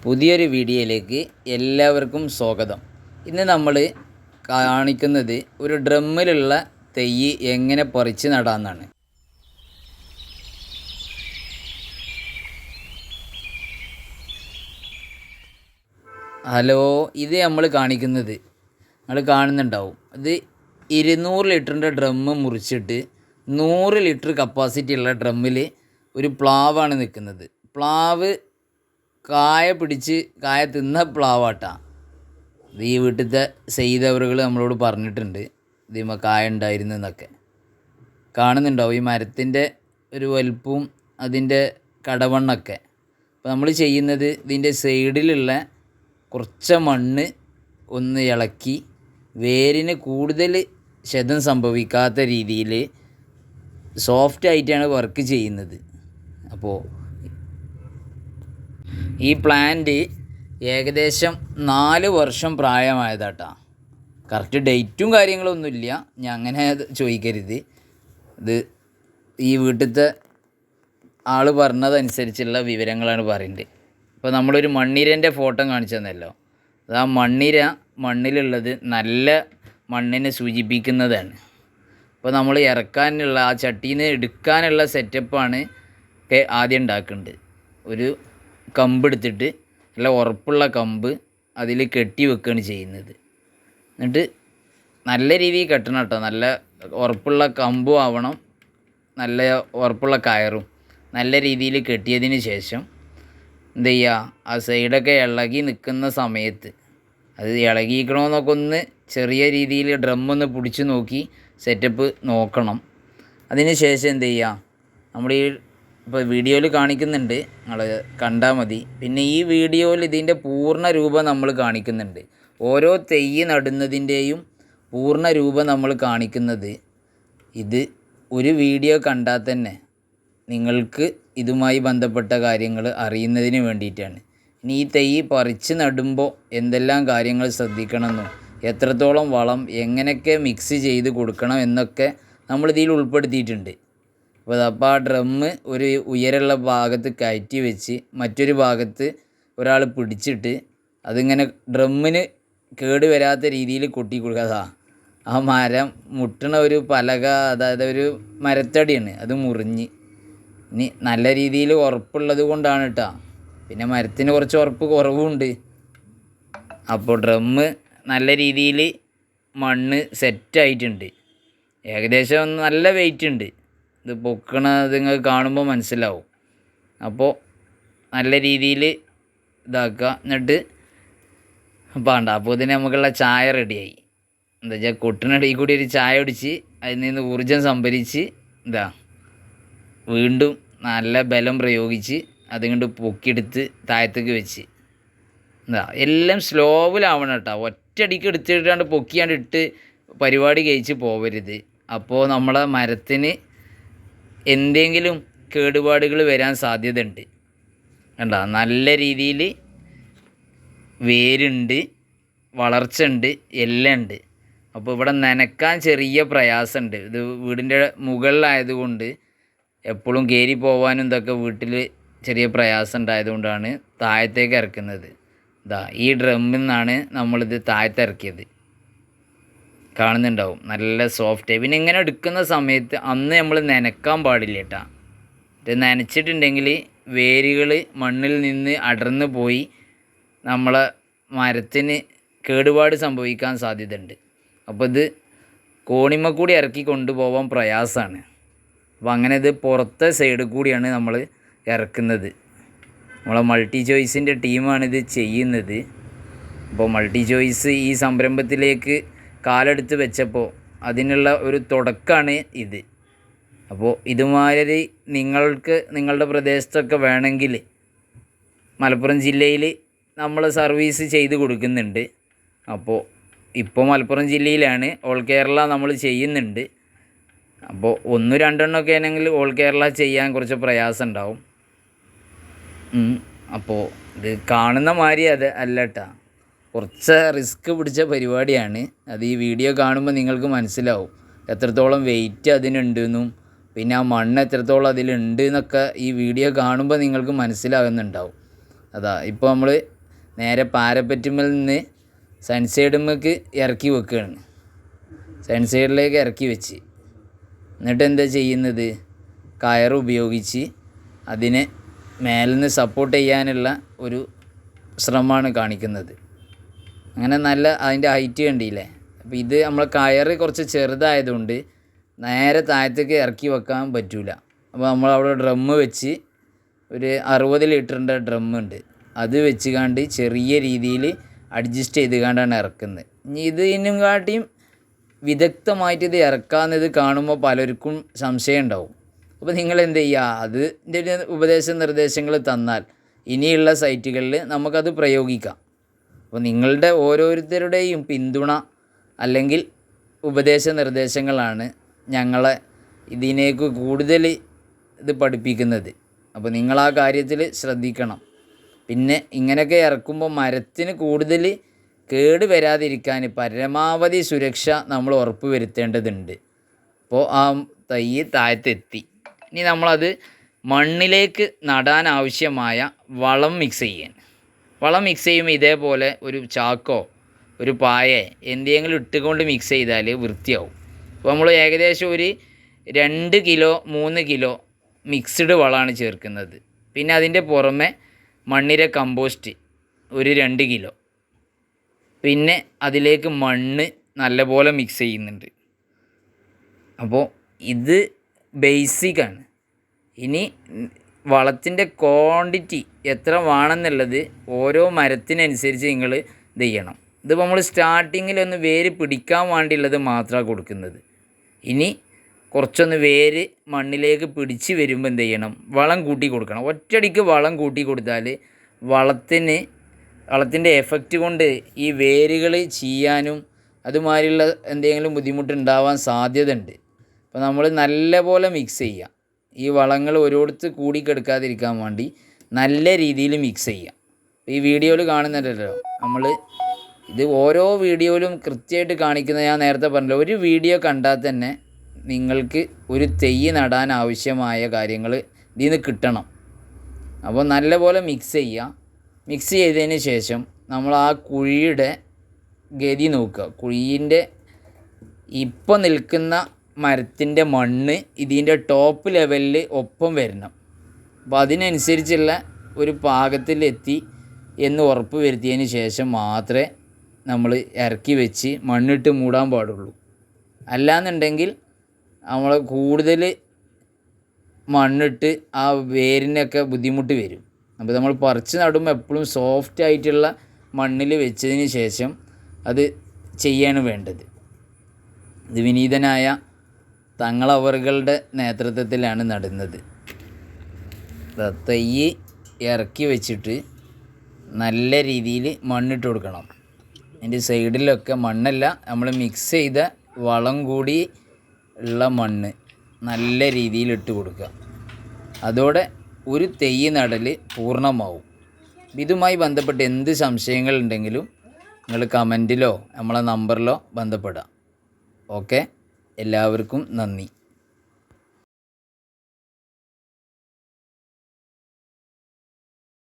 പുതിയൊരു വീഡിയോയിലേക്ക് എല്ലാവർക്കും സ്വാഗതം. ഇന്ന് നമ്മൾ കാണിക്കുന്നത് ഒരു ഡ്രമ്മിലുള്ള തെയ്യ് എങ്ങനെ പറിച്ച് നടാമെന്നാണ്. ഹലോ, ഇത് നമ്മൾ കാണിക്കുന്നത് നിങ്ങൾ കാണുന്നുണ്ടാവും. ഇത് 200 ലിറ്ററിൻ്റെ ഡ്രമ്മ് മുറിച്ചിട്ട് 100 ലിറ്റർ കപ്പാസിറ്റി ഉള്ള ഡ്രമ്മിൽ ഒരു പ്ലാവാണ് നിൽക്കുന്നത്. പ്ലാവ് കായ പിടിച്ച് കായ തിന്ന പ്ലാവാട്ടാ. ഇത് ഈ വീട്ടിലത്തെ ചെയ്തവറുകൾ നമ്മളോട് പറഞ്ഞിട്ടുണ്ട് ഇതിന്മേൽ കായ ഉണ്ടായിരുന്നു എന്നൊക്കെ. കാണുന്നുണ്ടാവും ഈ മരത്തിൻ്റെ ഒരു വലുപ്പവും അതിൻ്റെ കടവണ്ണൊക്കെ. അപ്പോൾ നമ്മൾ ചെയ്യുന്നത് ഇതിൻ്റെ സൈഡിലുള്ള കുറച്ച് മണ്ണ് ഒന്ന് ഇളക്കി വേരിന് കൂടുതൽ ക്ഷതം സംഭവിക്കാത്ത രീതിയിൽ സോഫ്റ്റ് ആയിട്ടാണ് വർക്ക് ചെയ്യുന്നത്. അപ്പോൾ ഈ പ്ലാന്റ് ഏകദേശം 4 വർഷം പ്രായമായതാട്ടാ. കറക്റ്റ് ഡേറ്റും കാര്യങ്ങളൊന്നുമില്ല, ഞാൻ അങ്ങനെ ചോദിക്കരുത്. ഇത് ഈ വീട്ടിലത്തെ ആൾ പറഞ്ഞതനുസരിച്ചുള്ള വിവരങ്ങളാണ് പറയുന്നത്. ഇപ്പോൾ നമ്മളൊരു മണ്ണിരൻ്റെ ഫോട്ടോ കാണിച്ചു തന്നല്ലോ, അത് ആ മണ്ണിലുള്ളത് നല്ല മണ്ണിനെ സൂചിപ്പിക്കുന്നതാണ്. അപ്പോൾ നമ്മൾ ഇറക്കാനുള്ള ആ ചട്ടിയിൽ നിന്ന് എടുക്കാനുള്ള സെറ്റപ്പാണ് ആദ്യം ഉണ്ടാക്കേണ്ടത്. ഒരു കമ്പ് എടുത്തിട്ട് നല്ല ഉറപ്പുള്ള കമ്പ് അതിൽ കെട്ടി വെക്കുകയാണ് ചെയ്യുന്നത്. എന്നിട്ട് നല്ല രീതിയിൽ കെട്ടണം കേട്ടോ. നല്ല ഉറപ്പുള്ള കമ്പും ആവണം, നല്ല ഉറപ്പുള്ള കയറും. നല്ല രീതിയിൽ കെട്ടിയതിന് ശേഷം എന്ത് ചെയ്യുക, ആ സൈഡൊക്കെ ഇളകി നിൽക്കുന്ന സമയത്ത് അത് ഇളകിക്കണമെന്നൊക്കെ ഒന്ന് ചെറിയ രീതിയിൽ ഡ്രമ്മൊന്ന് പിടിച്ച് നോക്കി സെറ്റപ്പ് നോക്കണം. അതിന് ശേഷം എന്ത് ചെയ്യുക, നമ്മൾ ഈ ഇപ്പോൾ വീഡിയോയിൽ കാണിക്കുന്നുണ്ട്, നിങ്ങൾ കണ്ടാൽ മതി. പിന്നെ ഈ വീഡിയോയിൽ ഇതിൻ്റെ പൂർണ്ണ രൂപം നമ്മൾ കാണിക്കുന്നുണ്ട്. ഓരോ തെയ്യ് നടുന്നതിൻ്റെയും പൂർണ്ണ രൂപം നമ്മൾ കാണിക്കുന്നത് ഇത് ഒരു വീഡിയോ കണ്ടാൽ തന്നെ നിങ്ങൾക്ക് ഇതുമായി ബന്ധപ്പെട്ട കാര്യങ്ങൾ അറിയുന്നതിന് വേണ്ടിയിട്ടാണ്. ഇനി ഈ തെയ്യ് പറിച്ച് നടുമ്പോൾ എന്തെല്ലാം കാര്യങ്ങൾ ശ്രദ്ധിക്കണമെന്നും എത്രത്തോളം വളം എങ്ങനെയൊക്കെ മിക്സ് ചെയ്ത് കൊടുക്കണം എന്നൊക്കെ നമ്മളിതിൽ ഉൾപ്പെടുത്തിയിട്ടുണ്ട്. അപ്പോൾ ആ ഡ്രമ്മ് ഒരു ഉയരമുള്ള ഭാഗത്ത് കയറ്റി വെച്ച് മറ്റൊരു ഭാഗത്ത് ഒരാൾ പിടിച്ചിട്ട് അതിങ്ങനെ ഡ്രമ്മിന് കേട് വരാത്ത രീതിയിൽ കൊട്ടി കൊടുക്കുക. ആ മരം മുട്ടണ ഒരു പലക, അതായത് ഒരു മരത്തടിയാണ്, അത് മുറിഞ്ഞ് ഇനി നല്ല രീതിയിൽ ഉറപ്പുള്ളത് കൊണ്ടാണ് കേട്ടോ. പിന്നെ മരത്തിന് കുറച്ച് ഉറപ്പ് കുറവുണ്ട്. അപ്പോൾ ഡ്രമ്മ് നല്ല രീതിയിൽ മണ്ണ് സെറ്റായിട്ടുണ്ട്. ഏകദേശം നല്ല വെയിറ്റ് ഉണ്ട്. ഇത് പൊക്കണത് നിങ്ങൾക്ക് കാണുമ്പോൾ മനസ്സിലാവും. അപ്പോൾ നല്ല രീതിയിൽ ഇതാക്കുക. എന്നിട്ട് വേണ്ട അപ്പോൾ ഇതിന് നമുക്കുള്ള ചായ റെഡിയായി. എന്താ വെച്ചാൽ കൊട്ടിനിടയിൽ കൂടി ഒരു ചായ കുടിച്ച് അതിൽ നിന്ന് ഊർജം സംഭരിച്ച് ഇതാ വീണ്ടും നല്ല ബലം പ്രയോഗിച്ച് അതുകൊണ്ട് പൊക്കിയെടുത്ത് താഴത്തേക്ക് വെച്ച് എന്താ എല്ലാം സ്ലോവിലാവണം കേട്ടോ. ഒറ്റയടിക്ക് എടുത്തിട്ടാണ്ട് പൊക്കിയാണ്ട് ഇട്ട് പരിപാടി കഴിച്ച് പോവരുത്. അപ്പോൾ നമ്മളെ മരത്തിന് എന്തെങ്കിലും കേടുപാടുകൾ വരാൻ സാധ്യതയുണ്ട്. കണ്ടോ, നല്ല രീതിയിൽ വേരുണ്ട്, വളർച്ച ഉണ്ട്, എല്ലാം ഉണ്ട്. അപ്പോൾ ഇവിടെ നനക്കാൻ ചെറിയ പ്രയാസമുണ്ട്. ഇത് വീടിൻ്റെ മുകളിലായതുകൊണ്ട് എപ്പോഴും കയറി പോകാനും ഇതൊക്കെ വീട്ടിൽ ചെറിയ പ്രയാസം ഉണ്ടായതുകൊണ്ടാണ് താഴത്തേക്ക് ഇറക്കുന്നത്. ഇതാ ഈ ഡ്രമ്മിൽ നിന്നാണ് നമ്മളിത് താഴത്ത് ഇറക്കിയത്. കാണുന്നുണ്ടാവും, നല്ല സോഫ്റ്റ്. പിന്നെ ഇങ്ങനെ എടുക്കുന്ന സമയത്ത് അന്ന് നമ്മൾ നനക്കാൻ പാടില്ല കേട്ടോ. ഇത് നനച്ചിട്ടുണ്ടെങ്കിൽ വേരുകൾ മണ്ണിൽ നിന്ന് അടർന്നു പോയി നമ്മളെ മരത്തിന് കേടുപാട് സംഭവിക്കാൻ സാധ്യതയുണ്ട്. അപ്പോൾ ഇത് കോണിമ്മ കൂടി ഇറക്കി കൊണ്ടുപോകാൻ പ്രയാസമാണ്. അപ്പോൾ അങ്ങനെ ഇത് പുറത്തെ സൈഡിൽ കൂടിയാണ് നമ്മൾ ഇറക്കുന്നത്. നമ്മളെ മൾട്ടി ചോയ്സിൻ്റെ ടീമാണിത് ചെയ്യുന്നത്. അപ്പോൾ മൾട്ടി ചോയ്സ് ഈ സംരംഭത്തിലേക്ക് കാലെടുത്ത് വെച്ചപ്പോൾ അതിനുള്ള ഒരു തുടക്കമാണ് ഇത്. അപ്പോൾ ഇതുമാതിരി നിങ്ങൾക്ക് നിങ്ങളുടെ പ്രദേശത്തൊക്കെ വേണമെങ്കിൽ മലപ്പുറം ജില്ലയിൽ നമ്മൾ സർവീസ് ചെയ്ത് കൊടുക്കുന്നുണ്ട്. അപ്പോൾ ഇപ്പോൾ മലപ്പുറം ജില്ലയിലാണ്, ഓൾ കേരള നമ്മൾ ചെയ്യുന്നുണ്ട്. അപ്പോൾ 1-2 ഒക്കെ ആണെങ്കിൽ ഓൾ കേരള ചെയ്യാൻ കുറച്ച് പ്രയാസം ഉണ്ടാവും. അപ്പോൾ ഇത് കാണുന്ന മാതിരി അത് അല്ല കേട്ടോ, കുറച്ച് റിസ്ക് പിടിച്ച പരിപാടിയാണ്. അത് ഈ വീഡിയോ കാണുമ്പോൾ നിങ്ങൾക്ക് മനസ്സിലാവും എത്രത്തോളം വെയിറ്റ് അതിനുണ്ടെന്നും പിന്നെ ആ മണ്ണ് എത്രത്തോളം അതിലുണ്ട് എന്നൊക്കെ ഈ വീഡിയോ കാണുമ്പോൾ നിങ്ങൾക്ക് മനസ്സിലാകുന്നുണ്ടാവും. അതാ ഇപ്പോൾ നമ്മൾ നേരെ പാരപ്പറ്റുമ്മൽ നിന്ന് സൺസൈഡുമ്മക്ക് ഇറക്കി വെക്കുകയാണ്. സൺസൈഡിലേക്ക് ഇറക്കി വെച്ച് എന്നിട്ട് എന്താ ചെയ്യുന്നത്, കയർ ഉപയോഗിച്ച് അതിനെ മേലിൽ നിന്ന് സപ്പോർട്ട് ചെയ്യാനുള്ള ഒരു ശ്രമമാണ് കാണിക്കുന്നത്. അങ്ങനെ നല്ല അതിൻ്റെ ഹൈറ്റ് കണ്ടില്ലേ. അപ്പോൾ ഇത് നമ്മൾ കയറ് കുറച്ച് ചെറുതായതുകൊണ്ട് നേരെ താഴത്തേക്ക് ഇറക്കി വെക്കാൻ പറ്റില്ല. അപ്പോൾ നമ്മളവിടെ ഡ്രമ്മ് വെച്ച് ഒരു 60 ലിറ്ററിൻ്റെ ഡ്രമ്മുണ്ട്, അത് വെച്ച് കണ്ട് ചെറിയ രീതിയിൽ അഡ്ജസ്റ്റ് ചെയ്ത് കണ്ടാണ് ഇറക്കുന്നത്. ഇനി ഇതിനും കാട്ടിയും വിദഗ്ധമായിട്ട് ഇത് ഇറക്കാമെന്നത് കാണുമ്പോൾ പലർക്കും സംശയം ഉണ്ടാവും. അപ്പോൾ നിങ്ങൾ എന്ത് ചെയ്യുക, അതിൻ്റെ ഉപദേശ നിർദ്ദേശങ്ങൾ തന്നാൽ ഇനിയുള്ള സൈറ്റുകളിൽ നമുക്കത് പ്രയോഗിക്കാം. അപ്പോൾ നിങ്ങളുടെ ഓരോരുത്തരുടെയും പിന്തുണ അല്ലെങ്കിൽ ഉപദേശ നിർദ്ദേശങ്ങളാണ് ഞങ്ങളെ ഇതിനേക്ക് കൂടുതൽ ഇത് പഠിപ്പിക്കുന്നത്. അപ്പോൾ നിങ്ങൾ ആ കാര്യത്തിൽ ശ്രദ്ധിക്കണം. പിന്നെ ഇങ്ങനെയൊക്കെ ഇറക്കുമ്പോൾ മരത്തിന് കൂടുതൽ കേട് വരാതിരിക്കാൻ പരമാവധി സുരക്ഷ നമ്മൾ ഉറപ്പ് വരുത്തേണ്ടതുണ്ട്. അപ്പോൾ ആ തൈ താഴത്തെത്തി. ഇനി നമ്മളത് മണ്ണിലേക്ക് നടാൻ ആവശ്യമായ വളം മിക്സ് ചെയ്യാൻ. വളം മിക്സ് ചെയ്യുമ്പോൾ ഇതേപോലെ ഒരു ചാക്കോ ഒരു പായേ എന്തെങ്കിലും ഇട്ടുകൊണ്ട് മിക്സ് ചെയ്താൽ വൃത്തിയാവും. അപ്പോൾ നമ്മൾ ഏകദേശം ഒരു 2 കിലോ 3 കിലോ മിക്സ്ഡ് വളമാണ് ചേർക്കുന്നത്. പിന്നെ അതിൻ്റെ പുറമെ മണ്ണിര കമ്പോസ്റ്റ് ഒരു 2 കിലോ, പിന്നെ അതിലേക്ക് മണ്ണ് നല്ലപോലെ മിക്സ് ചെയ്യുന്നുണ്ട്. അപ്പോൾ ഇത് ബേസിക്കാണ്. ഇനി വളത്തിൻ്റെ ക്വാണ്ടിറ്റി എത്ര വേണമെന്നുള്ളത് ഓരോ മരത്തിനനുസരിച്ച് നിങ്ങൾ ഇത് ചെയ്യണം. ഇതിപ്പോൾ നമ്മൾ സ്റ്റാർട്ടിങ്ങിലൊന്ന് വേര് പിടിക്കാൻ വേണ്ടിയുള്ളത് മാത്രമാണ് കൊടുക്കുന്നത്. ഇനി കുറച്ചൊന്ന് വേര് മണ്ണിലേക്ക് പിടിച്ച് വരുമ്പോൾ എന്ത് ചെയ്യണം, വളം കൂട്ടി കൊടുക്കണം. ഒറ്റയടിക്ക് വളം കൂട്ടി കൊടുത്താൽ വളത്തിൻ്റെ എഫക്റ്റ് കൊണ്ട് ഈ വേരുകൾ ചെയ്യാനും അതുമാതിരിയുള്ള എന്തെങ്കിലും ബുദ്ധിമുട്ടുണ്ടാവാൻ സാധ്യതയുണ്ട്. അപ്പോൾ നമ്മൾ നല്ലപോലെ മിക്സ് ചെയ്യുക. ഈ വളങ്ങൾ ഓരോരുത്തർ കൂടിക്കെടുക്കാതിരിക്കാൻ വേണ്ടി നല്ല രീതിയിൽ മിക്സ് ചെയ്യാം. ഈ വീഡിയോയിൽ കാണുന്നുണ്ടല്ലോ, നമ്മൾ ഇത് ഓരോ വീഡിയോയിലും കൃത്യമായിട്ട് കാണിക്കുന്ന, ഞാൻ നേരത്തെ പറഞ്ഞല്ലോ, ഒരു വീഡിയോ കണ്ടാൽ തന്നെ നിങ്ങൾക്ക് ഒരു തൈ നടാൻ ആവശ്യമായ കാര്യങ്ങൾ ഇതിൽ നിന്ന് കിട്ടണം. അപ്പോൾ നല്ലപോലെ മിക്സ് ചെയ്യുക. മിക്സ് ചെയ്തതിന് ശേഷം നമ്മൾ ആ കുഴിയുടെ ഗതി നോക്കുക. കുഴീൻ്റെ ഇപ്പോൾ നിൽക്കുന്ന മരത്തിൻ്റെ മണ്ണ് ഇതിൻ്റെ ടോപ്പ് ലെവലിൽ ഒപ്പം വരണം. അപ്പോൾ അതിനനുസരിച്ചുള്ള ഒരു പാകത്തിലെത്തി എന്ന് ഉറപ്പ് വരുത്തിയതിന് ശേഷം മാത്രമേ നമ്മൾ ഇറക്കി വെച്ച് മണ്ണിട്ട് മൂടാൻ പാടുള്ളൂ. അല്ലാന്നുണ്ടെങ്കിൽ നമ്മൾ കൂടുതൽ മണ്ണിട്ട് ആ വേരിനൊക്കെ ബുദ്ധിമുട്ട് വരും. അപ്പോൾ നമ്മൾ പറിച്ച് നടുമ്പോൾ എപ്പോഴും സോഫ്റ്റ് ആയിട്ടുള്ള മണ്ണിൽ വെച്ചതിന് ശേഷം അത് ചെയ്യാണ് വേണ്ടത്. ഇത് വിനീതനായ തങ്ങളവറുകളുടെ നേതൃത്വത്തിലാണ് നടുന്നത്. തൈ ഇറക്കി വെച്ചിട്ട് നല്ല രീതിയിൽ മണ്ണിട്ട് കൊടുക്കണം. അതിൻ്റെ സൈഡിലൊക്കെ മണ്ണല്ല, നമ്മൾ മിക്സ് ചെയ്ത വളം കൂടി ഉള്ള മണ്ണ് നല്ല രീതിയിൽ ഇട്ട് കൊടുക്കുക. അതോടെ ഒരു തൈ നടൽ പൂർണ്ണമാവും. ഇതുമായി ബന്ധപ്പെട്ട് എന്ത് സംശയങ്ങളുണ്ടെങ്കിലും നിങ്ങൾ കമൻറ്റിലോ നമ്മളെ നമ്പറിലോ ബന്ധപ്പെടാം. ഓക്കെ, എല്ലാവർക്കും നന്ദി.